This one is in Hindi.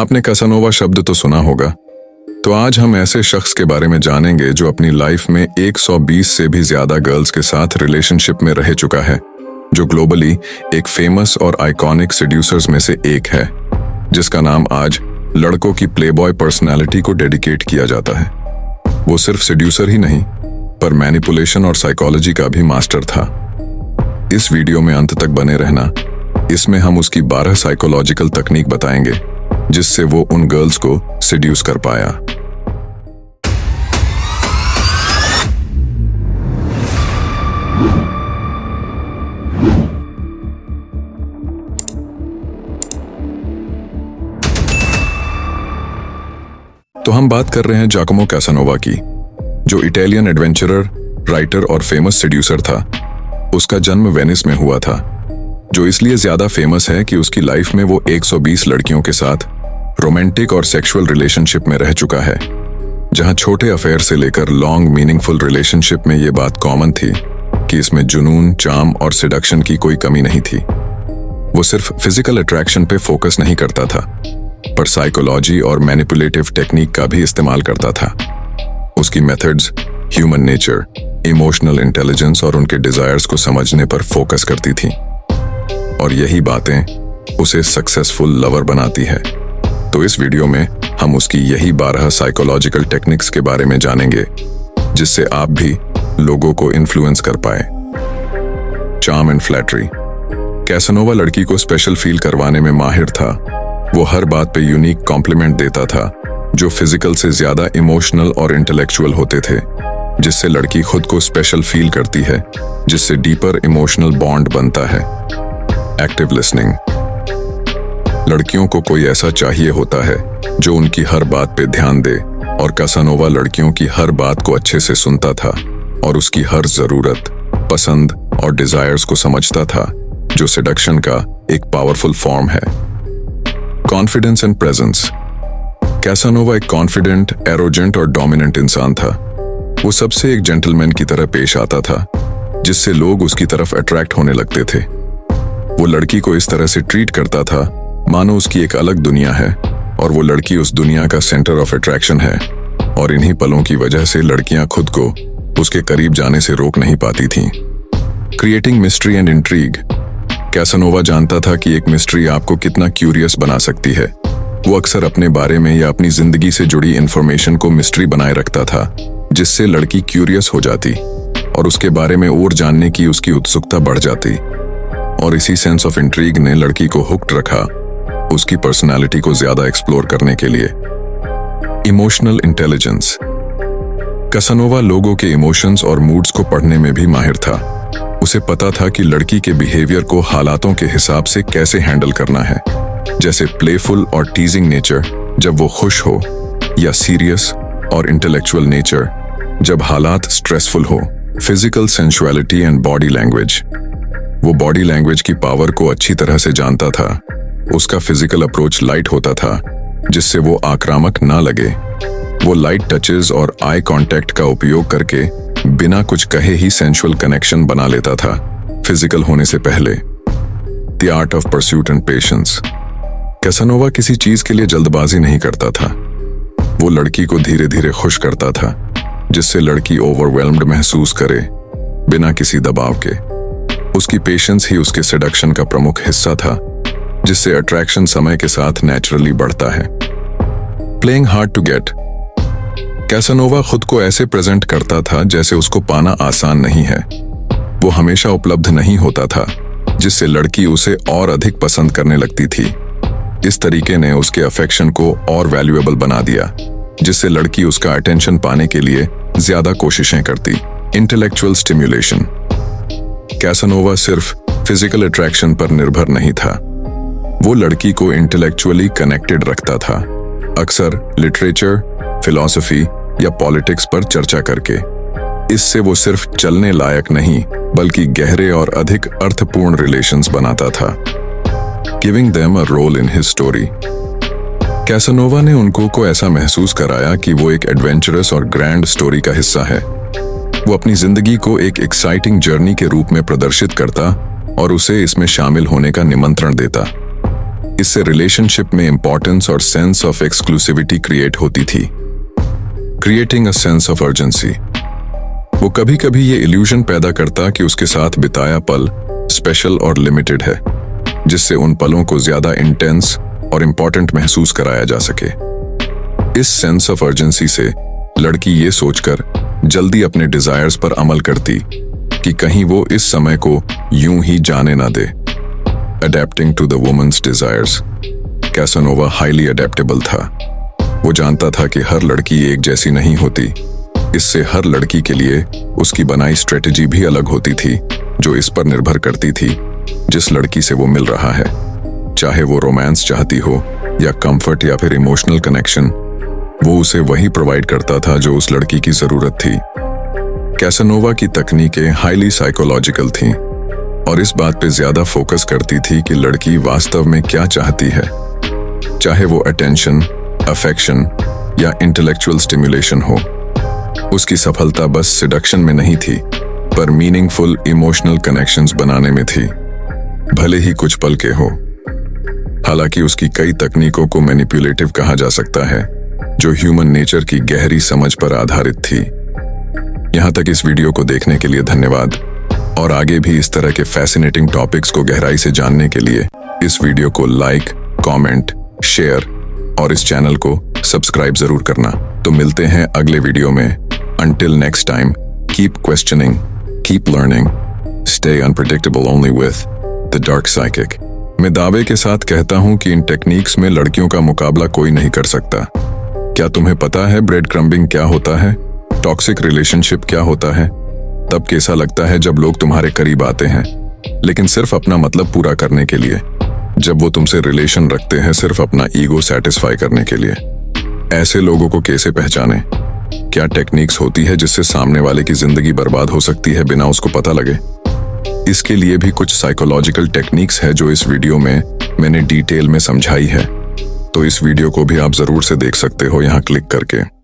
आपने कैसानोवा शब्द तो सुना होगा, तो आज हम ऐसे शख्स के बारे में जानेंगे जो अपनी लाइफ में 120 से भी ज्यादा गर्ल्स के साथ रिलेशनशिप में रह चुका है, जो ग्लोबली एक फेमस और आइकॉनिक सेड्यूसर्स में से एक है, जिसका नाम आज लड़कों की प्लेबॉय पर्सनालिटी को डेडिकेट किया जाता है। वो सिर्फ सेड्यूसर ही नहीं, पर मैनिपुलेशन और साइकोलॉजी का भी मास्टर था। इस वीडियो में अंत तक बने रहना, इसमें हम उसकी 12 साइकोलॉजिकल तकनीक बताएंगे जिससे वो उन गर्ल्स को सेड्यूस कर पाया। तो हम बात कर रहे हैं जाकोमो कैसानोवा की, जो इटालियन एडवेंचरर, राइटर और फेमस सेड्यूसर था। उसका जन्म वेनिस में हुआ था, जो इसलिए ज्यादा फेमस है कि उसकी लाइफ में वो 120 लड़कियों के साथ रोमांटिक और सेक्सुअल रिलेशनशिप में रह चुका है। जहां छोटे अफेयर से लेकर लॉन्ग मीनिंगफुल रिलेशनशिप में ये बात कॉमन थी कि इसमें जुनून, चार्म और सिडक्शन की कोई कमी नहीं थी। वो सिर्फ फिजिकल अट्रैक्शन पे फोकस नहीं करता था, पर साइकोलॉजी और मैनिपुलेटिव टेक्निक का भी इस्तेमाल करता था। उसकी methods human nature, emotional intelligence और उनके डिजायर्स को समझने पर फोकस करती थी, और यही बातें उसे सक्सेसफुल लवर बनाती है। तो इस वीडियो में हम उसकी यही 12 साइकोलॉजिकल टेक्निक्स के बारे में जानेंगे, जिससे आप भी लोगों को इन्फ्लुएंस कर पाए। Charm and flattery. कैसानोवा लड़की को स्पेशल फील करवाने में माहिर था। वो हर बात पे यूनिक कॉम्प्लीमेंट देता था, जो फिजिकल से ज्यादा इमोशनल और इंटेलेक्चुअल होते थे, जिससे लड़की खुद को स्पेशल फील करती है, जिससे डीपर इमोशनल बॉन्ड बनता है। Active listening. लड़कियों को कोई ऐसा चाहिए होता है जो उनकी हर बात पे ध्यान दे, और कैसानोवा लड़कियों की हर बात को अच्छे से सुनता था और उसकी हर जरूरत, पसंद और डिजायर्स को समझता था, जो सेडक्शन का एक पावरफुल फॉर्म है। Confidence and presence. कैसानोवा एक कॉन्फिडेंट, एरोजेंट और डोमिनेंट इंसान था। वो सबसे एक जेंटलमैन की तरह पेश आता था, जिससे लोग उसकी तरफ अट्रैक्ट होने लगते थे। वो लड़की को इस तरह से ट्रीट करता था मानो उसकी एक अलग दुनिया है, और वो लड़की उस दुनिया का सेंटर ऑफ अट्रैक्शन है, और इन्हीं पलों की वजह से लड़कियां खुद को उसके करीब जाने से रोक नहीं पाती थीं। Creating mystery and intrigue. Casanova जानता था कि एक मिस्ट्री आपको कितना क्यूरियस बना सकती है। वो अक्सर अपने बारे में या अपनी जिंदगी से जुड़ी इंफॉर्मेशन को मिस्ट्री बनाए रखता था, जिससे लड़की क्यूरियस हो जाती और उसके बारे में और जानने की उसकी उत्सुकता बढ़ जाती। और इसी सेंस ऑफ इंट्रीग ने लड़की को हुक्ड रखा, उसकी पर्सनालिटी को ज्यादा एक्सप्लोर करने के लिए। Emotional intelligence. कैसानोवा लोगों के इमोशंस और मूड्स को पढ़ने में भी माहिर था। उसे पता था कि लड़की के बिहेवियर को हालातों के हिसाब से कैसे हैंडल करना है, जैसे प्लेफुल और टीजिंग नेचर जब वो खुश हो, या सीरियस और इंटेलेक्चुअल नेचर जब हालात स्ट्रेसफुल हो। Physical sensuality and body language. वो बॉडी लैंग्वेज की पावर को अच्छी तरह से जानता था। उसका फिजिकल अप्रोच लाइट होता था, जिससे वो आक्रामक ना लगे। वो लाइट टचेस और आई कांटेक्ट का उपयोग करके बिना कुछ कहे ही सेंसुअल कनेक्शन बना लेता था, फिजिकल होने से पहले। The art of pursuit and patience. Casanova किसी चीज के लिए जल्दबाजी नहीं करता था। वो लड़की को धीरे धीरे खुश करता था, जिससे लड़की ओवरवेल्म्ड महसूस करे बिना किसी दबाव के। उसकी पेशेंस ही उसके सेडक्शन का प्रमुख हिस्सा था, जिससे अट्रैक्शन समय के साथ नेचुरली बढ़ता है। Playing hard to get. Casanova खुद को ऐसे प्रेजेंट करता था जैसे उसको पाना आसान नहीं है। वो हमेशा उपलब्ध नहीं होता था, जिससे लड़की उसे और अधिक पसंद करने लगती थी। इस तरीके ने उसके अफेक्शन को और वैल्यूएबल बना दिया, जिससे लड़की उसका अटेंशन पाने के लिए ज्यादा कोशिशें करती। Intellectual stimulation. कैसानोवा सिर्फ फिजिकल अट्रैक्शन पर निर्भर नहीं था। वो लड़की को इंटेलेक्चुअली कनेक्टेड रखता था, अक्सर लिटरेचर, फिलॉसफी या पॉलिटिक्स पर चर्चा करके। इससे वो सिर्फ चलने लायक नहीं, बल्कि गहरे और अधिक अर्थपूर्ण रिलेशंस बनाता था। Giving them a role in his story. Casanova ने उनको को ऐसा महसूस कराया कि वो एक एडवेंचरस और ग्रैंड स्टोरी का हिस्सा है। वो अपनी जिंदगी को एक एक्साइटिंग जर्नी के रूप में प्रदर्शित करता और उसे इसमें शामिल होने का निमंत्रण देता। इससे रिलेशनशिप में इंपॉर्टेंस और सेंस ऑफ एक्सक्लूसिविटी क्रिएट होती थी, creating a sense of urgency. वो कभी कभी ये इल्यूजन पैदा करता कि उसके साथ बिताया पल स्पेशल और लिमिटेड है, जिससे उन पलों को ज्यादा इंटेंस और इंपॉर्टेंट महसूस कराया जा सके। इस सेंस ऑफ अर्जेंसी से लड़की ये सोचकर जल्दी अपने डिजायर्स पर अमल करती कि कहीं वो इस समय को यूं ही जाने ना दे। Adapting to the women's desires, Casanova highly adaptable था। वो जानता था कि हर लड़की एक जैसी नहीं होती, इससे हर लड़की के लिए उसकी बनाई स्ट्रेटेजी भी अलग होती थी, जो इस पर निर्भर करती थी जिस लड़की से वो मिल रहा है। चाहे वो रोमांस चाहती हो या कंफर्ट या फिर इमोशनल कनेक्शन, वो उसे वही प्रोवाइड करता था जो उस लड़की की जरूरत थी। कैसानोवा की तकनीकें हाईली साइकोलॉजिकल थीं और इस बात पे ज्यादा फोकस करती थी कि लड़की वास्तव में क्या चाहती है, चाहे वो अटेंशन, अफेक्शन या इंटेलेक्चुअल स्टिमुलेशन हो। उसकी सफलता बस सिडक्शन में नहीं थी, पर मीनिंगफुल इमोशनल कनेक्शंस बनाने में थी, भले ही कुछ पल के हो। हालांकि उसकी कई तकनीकों को मैनिपुलेटिव कहा जा सकता है, जो ह्यूमन नेचर की गहरी समझ पर आधारित थी। यहां तक इस वीडियो को देखने के लिए धन्यवाद, और आगे भी इस तरह के फैसिनेटिंग टॉपिक्स को गहराई से जानने के लिए इस वीडियो को लाइक, कमेंट, शेयर और इस चैनल को सब्सक्राइब जरूर करना। तो मिलते हैं अगले वीडियो में। Until next time, keep questioning, keep learning, stay unpredictable only with the Dark Psychic। मैं दावे के साथ कहता हूं कि इन टेक्निक्स में लड़कियों का मुकाबला कोई नहीं कर सकता। क्या तुम्हें पता है ब्रेड क्रम्बिंग क्या होता है, टॉक्सिक रिलेशनशिप क्या होता है? तब कैसा लगता है जब लोग तुम्हारे करीब आते हैं, लेकिन सिर्फ अपना मतलब पूरा करने के लिए, जब वो तुमसे रिलेशन रखते हैं सिर्फ अपना ईगो सेटिस्फाई करने के लिए। ऐसे लोगों को कैसे पहचाने? क्या टेक्निक्स होती है जिससे सामने वाले की जिंदगी बर्बाद हो सकती है बिना उसको पता लगे? इसके लिए भी कुछ साइकोलॉजिकल टेक्निक्स है जो इस वीडियो में मैंने डिटेल में समझाई है, तो इस वीडियो को भी आप जरूर से देख सकते हो यहाँ क्लिक करके।